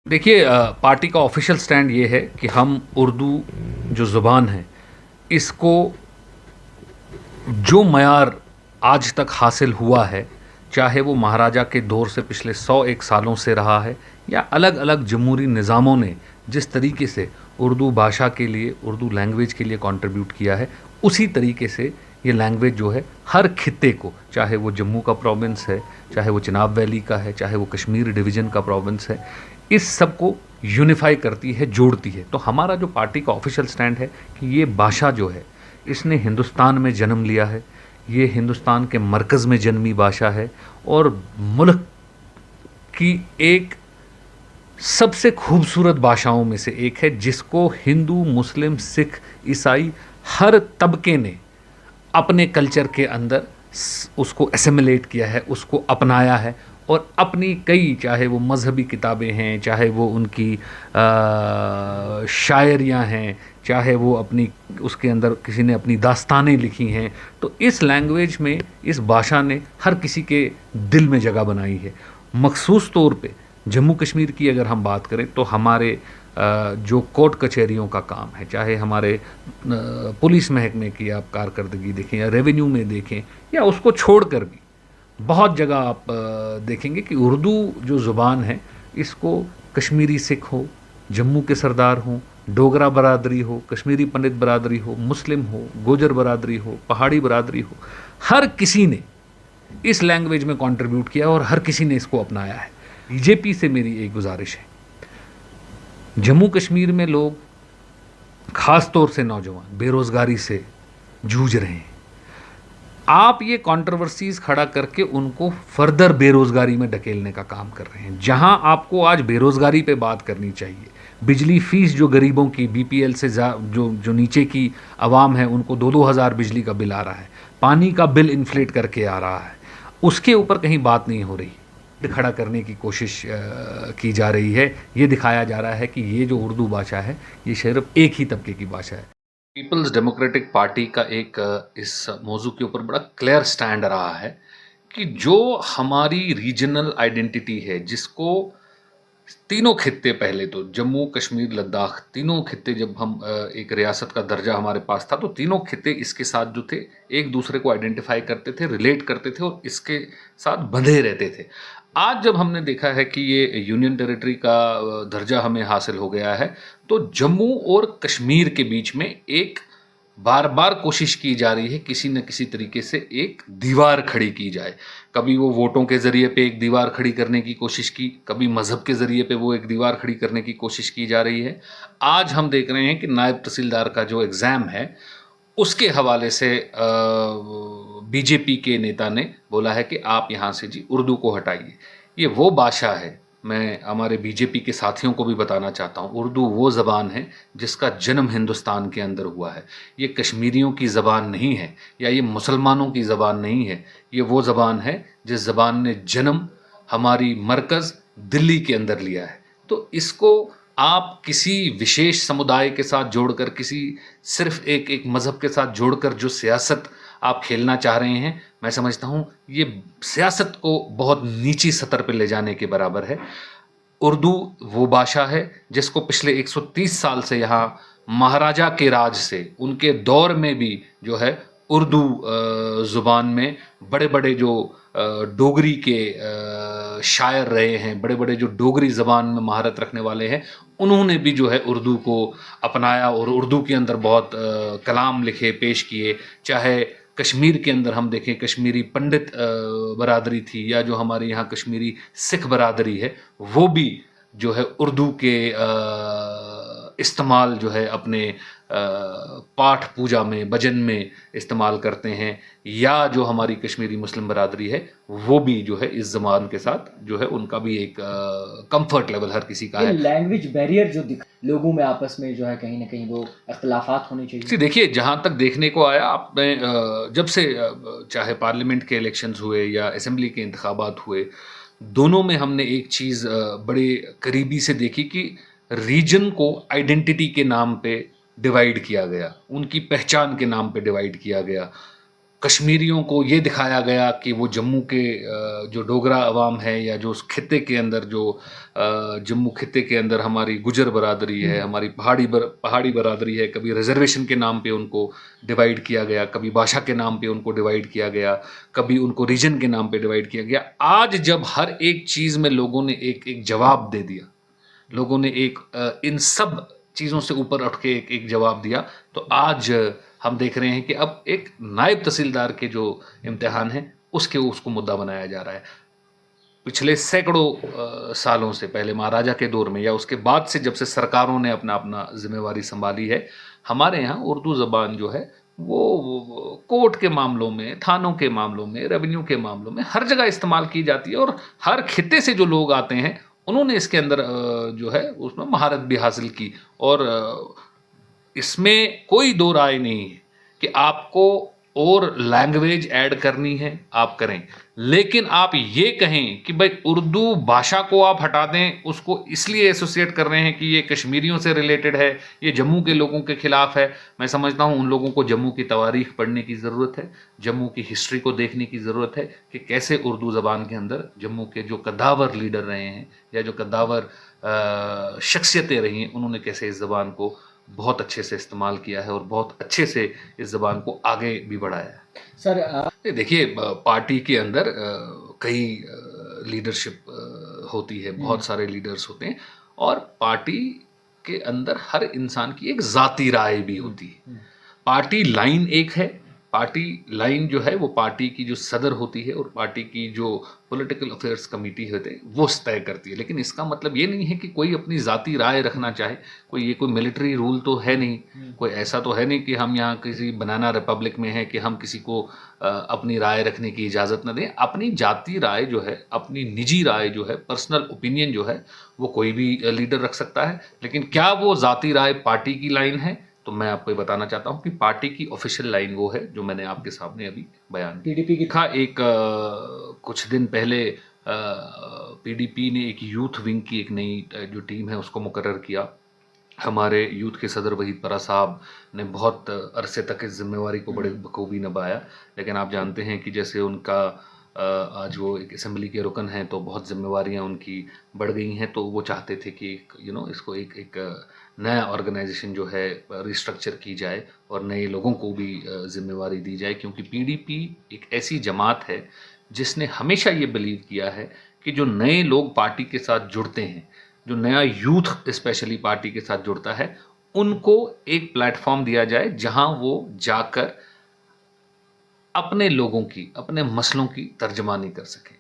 देखिए पार्टी का official stand ये है कि हम उर्दू जो ज़ुबान है इसको जो मयार आज तक हासिल हुआ है, चाहे वो महाराजा के दौर से पिछले 101 सालों से रहा है या अलग अलग जमहूरी निज़ामों ने जिस तरीके से उर्दू भाषा के लिए, उर्दू लैंग्वेज के लिए कंट्रीब्यूट किया है, उसी तरीके से ये लैंग्वेज जो है हर खित्ते को, चाहे वो जम्मू का प्रोविंस है, चाहे वो चिनाब वैली का है, चाहे वो कश्मीर डिवीज़न का प्रोविंस है, इस सब को यूनिफाई करती है, जोड़ती है। तो हमारा जो पार्टी का ऑफिशियल स्टैंड है कि ये भाषा जो है इसने हिंदुस्तान में जन्म लिया है, ये हिंदुस्तान के मरकज़ में जन्मी भाषा है और मुल्क की एक सबसे खूबसूरत भाषाओं में से एक है, जिसको हिंदू, मुस्लिम, सिख, ईसाई हर तबके ने अपने कल्चर के अंदर उसको एसिमिलेट किया है, उसको अपनाया है और अपनी कई, चाहे वो मजहबी किताबें हैं, चाहे वो उनकी शायरियाँ हैं, चाहे वो अपनी उसके अंदर किसी ने अपनी दास्तानें लिखी हैं, तो इस लैंग्वेज में, इस भाषा ने हर किसी के दिल में जगह बनाई है। मखसूस तौर पे जम्मू कश्मीर की अगर हम बात करें तो हमारे जो कोर्ट कचहरियों का काम है, चाहे हमारे पुलिस महकमे की आप कारकर्दगी देखें या रेवेन्यू में देखें या उसको छोड़कर भी बहुत जगह आप देखेंगे कि उर्दू जो ज़ुबान है इसको कश्मीरी सिख हो, जम्मू के सरदार हों, डोगरा बरादरी हो, कश्मीरी पंडित बरादरी हो, मुस्लिम हो, गोजर बरादरी हो, पहाड़ी बरादरी हो, हर किसी ने इस लैंग्वेज में कंट्रीब्यूट किया और हर किसी ने इसको अपनाया है। बीजेपी से मेरी एक गुजारिश है, जम्मू कश्मीर में लोग, ख़ास तौर से नौजवान, बेरोज़गारी से जूझ रहे हैं। आप ये कंट्रोवर्सीज खड़ा करके उनको फर्दर बेरोज़गारी में ढकेलने का काम कर रहे हैं। जहां आपको आज बेरोज़गारी पे बात करनी चाहिए, बिजली फ़ीस जो गरीबों की, बीपीएल से जो नीचे की आवाम है उनको 2-2 हज़ार बिजली का बिल आ रहा है, पानी का बिल इन्फ्लेट करके आ रहा है, उसके ऊपर कहीं बात नहीं हो रही। खड़ा करने की कोशिश की जा रही है। ये दिखाया जा रहा है कि ये जो उर्दू भाषा है ये सिर्फ एक ही तबके की भाषा है। पीपल्स डेमोक्रेटिक पार्टी का एक इस मौजू के ऊपर बड़ा क्लियर स्टैंड रहा है कि जो हमारी रीजनल आइडेंटिटी है, जिसको तीनों खित्ते, पहले तो जम्मू कश्मीर लद्दाख, तीनों खित्ते जब हम एक रियासत का दर्जा हमारे पास था तो तीनों खित्ते इसके साथ जो थे एक दूसरे को आइडेंटिफाई करते थे, रिलेट करते थे और इसके साथ बंधे रहते थे। आज जब हमने देखा है कि ये यूनियन टेरिटरी का दर्जा हमें हासिल हो गया है, तो जम्मू और कश्मीर के बीच में एक बार बार कोशिश की जा रही है किसी न किसी तरीके से एक दीवार खड़ी की जाए। कभी वो वोटों के ज़रिए पे एक दीवार खड़ी करने की कोशिश की, कभी मज़हब के ज़रिए पे वो एक दीवार खड़ी करने की कोशिश की जा रही है। आज हम देख रहे हैं कि नायब तहसीलदार का जो एग्ज़ाम है उसके हवाले से बीजेपी के नेता ने बोला है कि आप यहाँ से जी उर्दू को हटाइए। ये वो भाषा है, मैं हमारे बीजेपी के साथियों को भी बताना चाहता हूँ, उर्दू वो ज़बान है जिसका जन्म हिंदुस्तान के अंदर हुआ है। ये कश्मीरियों की ज़बान नहीं है या ये मुसलमानों की ज़बान नहीं है, ये वो ज़बान है जिस ज़बान ने जन्म हमारी मरकज़ दिल्ली के अंदर लिया है। तो इसको आप किसी विशेष समुदाय के साथ जोड़कर, किसी सिर्फ एक मज़हब के साथ जोड़कर जो सियासत आप खेलना चाह रहे हैं, मैं समझता हूँ ये सियासत को बहुत नीची सतह पे ले जाने के बराबर है। उर्दू वो भाषा है जिसको पिछले 130 साल से यहाँ महाराजा के राज से, उनके दौर में भी जो है उर्दू ज़ुबान में बड़े बड़े जो डोगरी के शायर रहे हैं, बड़े बड़े जो डोगरी ज़बान में महारत रखने वाले हैं, उन्होंने भी जो है उर्दू को अपनाया और उर्दू के अंदर बहुत कलाम लिखे, पेश किए। चाहे कश्मीर के अंदर हम देखें, कश्मीरी पंडित बरादरी थी या जो हमारे यहाँ कश्मीरी सिख बरादरी है, वो भी जो है उर्दू के इस्तेमाल जो है अपने पाठ पूजा में, भजन में इस्तेमाल करते हैं, या जो हमारी कश्मीरी मुस्लिम बरादरी है वो भी जो है इस ज़बान के साथ जो है उनका भी एक कंफर्ट लेवल हर किसी का है। लैंग्वेज बैरियर जो लोगों में आपस में जो है कहीं ना कहीं वो अख्तिलाफात होने चाहिए। देखिए, जहाँ तक देखने को आया, आपने जब से चाहे पार्लियामेंट के इलेक्शंस हुए या असेंबली के इंतखाबात हुए, दोनों में हमने एक चीज़ बड़े करीबी से देखी कि रीजन को आइडेंटिटी के नाम पे डिवाइड किया गया, उनकी पहचान के नाम पे डिवाइड किया गया। कश्मीरियों को ये दिखाया गया कि वो जम्मू के जो डोगरा अवाम है या जो उस खित्ते के अंदर जो जम्मू खित्ते के अंदर हमारी गुजर बरादरी है, हमारी पहाड़ी बरादरी है, कभी रिजर्वेशन के नाम पे उनको डिवाइड किया गया, कभी भाषा के नाम पे उनको डिवाइड किया गया, कभी उनको रीजन के नाम पे डिवाइड किया गया। आज जब हर एक चीज़ में लोगों ने एक एक जवाब दे दिया, लोगों ने एक इन सब चीज़ों से ऊपर उठ के एक जवाब दिया, तो आज हम देख रहे हैं कि अब एक नायब तहसीलदार के जो इम्तिहान है उसको मुद्दा बनाया जा रहा है। पिछले सैकड़ों सालों से, पहले महाराजा के दौर में या उसके बाद से जब से सरकारों ने अपना जिम्मेवारी संभाली है, हमारे यहाँ उर्दू ज़बान जो है वो कोर्ट के मामलों में, थानों के मामलों में, रेवेन्यू के मामलों में हर जगह इस्तेमाल की जाती है। और हर खित्ते से जो लोग आते हैं उन्होंने इसके अंदर जो है उसमें महारत भी हासिल की। और इसमें कोई दो राय नहीं है कि आपको और लैंग्वेज ऐड करनी है आप करें, लेकिन आप ये कहें कि भाई उर्दू भाषा को आप हटा दें, उसको इसलिए एसोसिएट कर रहे हैं कि ये कश्मीरियों से रिलेटेड है, ये जम्मू के लोगों के खिलाफ है। मैं समझता हूँ उन लोगों को जम्मू की तवारीख पढ़ने की ज़रूरत है, जम्मू की हिस्ट्री को देखने की ज़रूरत है कि कैसे उर्दू ज़बान के अंदर जम्मू के जो कद्दावर लीडर रहे हैं या जो कद्दावर शख्सियतें रही हैं, उन्होंने कैसे इस ज़बान को बहुत अच्छे से इस्तेमाल किया है और बहुत अच्छे से इस ज़बान को आगे भी बढ़ाया है। सर देखिए, पार्टी के अंदर कई लीडरशिप होती है, बहुत सारे लीडर्स होते हैं, और पार्टी के अंदर हर इंसान की एक ज़ाती राय भी होती है। पार्टी लाइन एक है, पार्टी लाइन जो है वो पार्टी की जो सदर होती है और पार्टी की जो पॉलिटिकल अफेयर्स कमेटी होते हैं वो तय करती है। लेकिन इसका मतलब ये नहीं है कि कोई अपनी ज़ाती राय रखना चाहे। कोई मिलिट्री रूल तो है नहीं, कोई ऐसा तो है नहीं कि हम यहाँ किसी बनाना रिपब्लिक में हैं कि हम किसी को अपनी राय रखने की इजाज़त न दें। अपनी जाती राय जो है, अपनी निजी राय जो है, पर्सनल ओपिनियन जो है, वो कोई भी लीडर रख सकता है। लेकिन क्या वो ज़ाती राय पार्टी की लाइन है? तो मैं आपको ये बताना चाहता हूँ कि पार्टी की ऑफिशियल लाइन वो है जो मैंने आपके सामने अभी बयान की। पीडीपी की था एक कुछ दिन पहले पीडीपी ने एक यूथ विंग की एक नई जो टीम है उसको मुकर्रर किया। हमारे यूथ के सदर वहीद परा साहब ने बहुत अरसे तक इस जिम्मेवारी को बड़े बखूबी निभाया। लेकिन आप जानते हैं कि जैसे उनका आज वो एक असेंबली के रुकन हैं तो बहुत जिम्मेवारियां उनकी बढ़ गई हैं, तो वो चाहते थे कि इसको एक नया ऑर्गेनाइजेशन जो है रिस्ट्रक्चर की जाए और नए लोगों को भी जिम्मेवारी दी जाए। क्योंकि पीडीपी एक ऐसी जमात है जिसने हमेशा ये बिलीव किया है कि जो नए लोग पार्टी के साथ जुड़ते हैं, जो नया यूथ स्पेशली पार्टी के साथ जुड़ता है, उनको एक प्लेटफॉर्म दिया जाए जहां वो जाकर अपने लोगों की, अपने मसलों की तर्जमानी कर सकें।